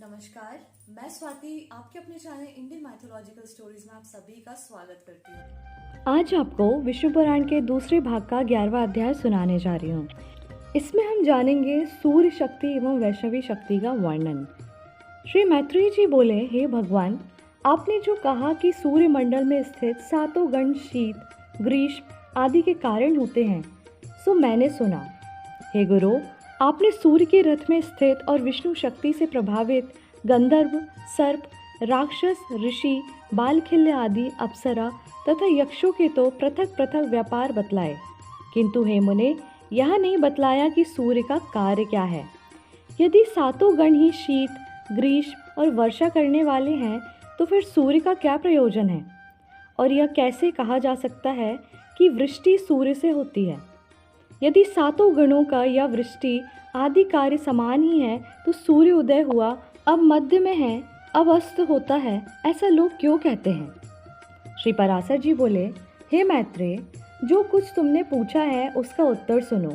नमस्कार, मैं स्वाति आपके अपने चैनल इंडियन माइथोलॉजिकल स्टोरीज में आप सभी का स्वागत करती हूँ। आज आपको विष्णु पुराण के दूसरे भाग का 11वां अध्याय सुनाने जा रही हूँ। इसमें हम जानेंगे सूर्य शक्ति एवं वैष्णवी शक्ति का वर्णन। श्री मैत्रेय जी बोले, हे भगवान, आपने जो कहा कि सूर्य मंडल में स्थित सातों गण शीत, ग्रीष्म आदि के कारण होते हैं, सो मैंने सुना। हे गुरु, आपने सूर्य के रथ में स्थित और विष्णु शक्ति से प्रभावित गंधर्व, सर्प, राक्षस, ऋषि, बालखिल्य आदि अप्सरा तथा यक्षों के तो पृथक पृथक व्यापार बतलाए, किंतु हे मुने, यह नहीं बतलाया कि सूर्य का कार्य क्या है। यदि सातों गण ही शीत, ग्रीष्म और वर्षा करने वाले हैं, तो फिर सूर्य का क्या प्रयोजन है? और यह कैसे कहा जा सकता है कि वृष्टि सूर्य से होती है? यदि सातों गणों का या वृष्टि आदि कार्य समान ही है, तो सूर्य उदय हुआ, अब मध्य में है, अब अस्त होता है, ऐसा लोग क्यों कहते हैं? श्री पराशर जी बोले, हे मैत्रेय, जो कुछ तुमने पूछा है उसका उत्तर सुनो।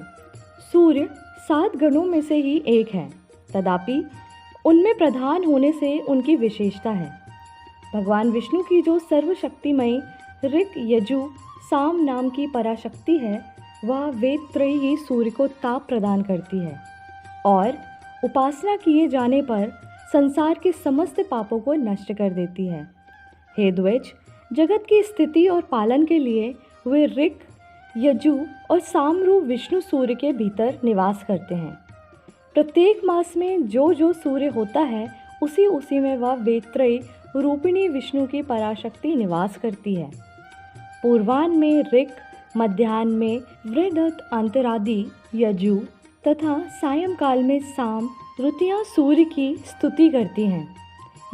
सूर्य 7 गणों में से ही एक है, तथापि उनमें प्रधान होने से उनकी विशेषता है। भगवान विष्णु की जो सर्वशक्तिमयी ऋक, यजु, साम नाम की पराशक्ति है, वह वेदत्रयी ही सूर्य को ताप प्रदान करती है और उपासना किए जाने पर संसार के समस्त पापों को नष्ट कर देती है। हे द्विज, जगत की स्थिति और पालन के लिए वे ऋक, यजु और सामरूप विष्णु सूर्य के भीतर निवास करते हैं। प्रत्येक मास में जो जो सूर्य होता है, उसी उसी में वह वेदत्रयी रूपिणी विष्णु की पराशक्ति निवास करती है। पूर्वाह्न में ऋक, मध्याह्न में वृहदत्त अंतरादि यजु तथा सायंकाल में साम ऋतियाँ सूर्य की स्तुति करती हैं।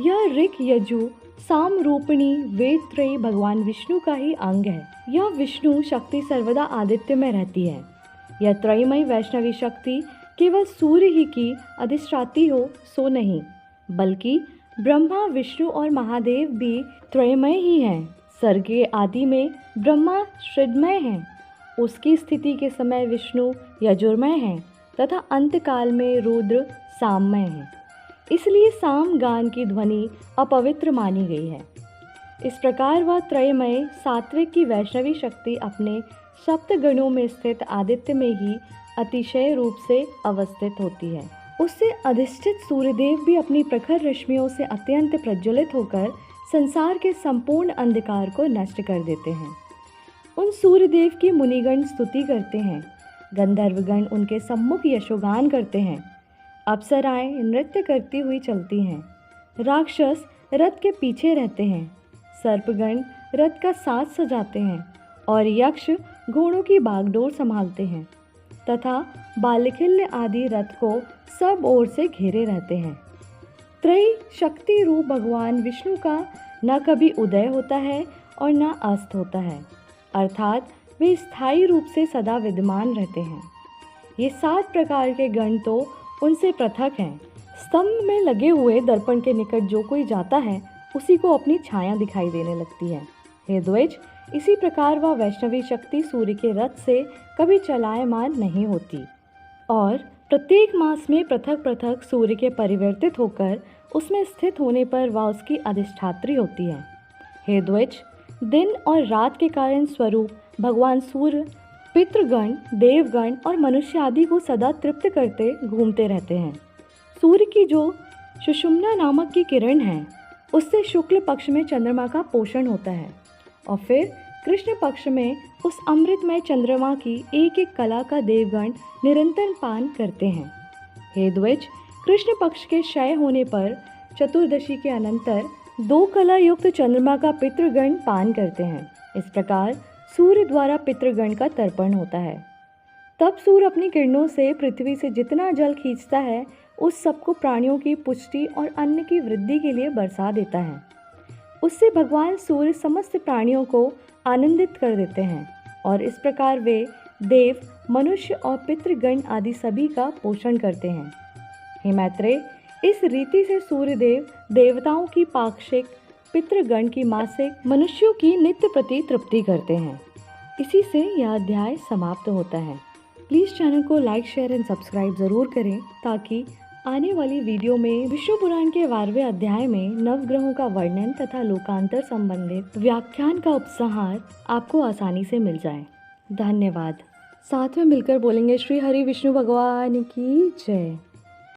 यह ऋक, यजु, साम रूपिणी वेदत्रयी भगवान विष्णु का ही अंग है। यह विष्णु शक्ति सर्वदा आदित्य में रहती है। यह त्रयमयी वैष्णवी शक्ति केवल सूर्य ही की अधिष्ठात्री हो सो नहीं, बल्कि ब्रह्मा, विष्णु और महादेव भी त्रयमय ही हैं। सर्ग आदि में ब्रह्मा षड्मय हैं, उसकी स्थिति के समय विष्णु यजुर्मय हैं तथा अंतकाल में रुद्र साममय हैं। इसलिए साम गान की ध्वनि अपवित्र मानी गई है। इस प्रकार वह त्रयमय सात्विक की वैष्णवी शक्ति अपने सप्त गणों में स्थित आदित्य में ही अतिशय रूप से अवस्थित होती है। उससे अधिष्ठित सूर्यदेव भी अपनी प्रखर रश्मियों से अत्यंत प्रज्वलित होकर संसार के संपूर्ण अंधकार को नष्ट कर देते हैं। उन सूर्यदेव की मुनिगण स्तुति करते हैं, गंधर्वगण उनके सम्मुख यशोगान करते हैं, अप्सराएं नृत्य करती हुई चलती हैं, राक्षस रथ के पीछे रहते हैं, सर्पगण रथ का साथ सजाते हैं और यक्ष घोड़ों की बागडोर संभालते हैं तथा बालखिल्य आदि रथ को सब ओर से घेरे रहते हैं। त्रयी शक्ति रूप भगवान विष्णु का न कभी उदय होता है और न अस्त होता है, अर्थात वे स्थायी रूप से सदा विद्यमान रहते हैं। ये 7 प्रकार के गण तो उनसे पृथक हैं। स्तंभ में लगे हुए दर्पण के निकट जो कोई जाता है, उसी को अपनी छाया दिखाई देने लगती है। हे द्विज, इसी प्रकार वह वैष्णवी शक्ति सूर्य के रथ से कभी चलायमान नहीं होती और प्रत्येक मास में पृथक पृथक सूर्य के परिवर्तित होकर उसमें स्थित होने पर वह उसकी अधिष्ठात्री होती है। हे द्विज, दिन और रात के कारण स्वरूप भगवान सूर्य पितृगण, देवगण और मनुष्य आदि को सदा तृप्त करते घूमते रहते हैं। सूर्य की जो सुषुम्ना नामक की किरण है, उससे शुक्ल पक्ष में चंद्रमा का पोषण होता है और फिर कृष्ण पक्ष में उस अमृतमय चंद्रमा की एक एक कला का देवगण निरंतर पान करते हैं। हे द्विज, कृष्ण पक्ष के क्षय होने पर चतुर्दशी के अनंतर 2 कला युक्त चंद्रमा का पितृगण पान करते हैं। इस प्रकार सूर्य द्वारा पितृगण का तर्पण होता है। तब सूर्य अपनी किरणों से पृथ्वी से जितना जल खींचता है, उस सबको प्राणियों की पुष्टि और अन्न की वृद्धि के लिए बरसा देता है। उससे भगवान सूर्य समस्त प्राणियों को आनंदित कर देते हैं और इस प्रकार वे देव, मनुष्य और पितृगण आदि सभी का पोषण करते हैं। हे मैत्रेय, इस रीति से सूर्यदेव देवताओं की पाक्षिक, पितृगण की मासिक, मनुष्यों की नित्य प्रति तृप्ति करते हैं। इसी से यह अध्याय समाप्त होता है। प्लीज़ चैनल को लाइक, शेयर एंड सब्सक्राइब ज़रूर करें ताकि आने वाली वीडियो में विष्णु पुराण के 12वें अध्याय में नवग्रहों का वर्णन तथा लोकांतर संबंधित व्याख्यान का उपसंहार आपको आसानी से मिल जाए। धन्यवाद। साथ में मिलकर बोलेंगे श्री हरि विष्णु भगवान की जय।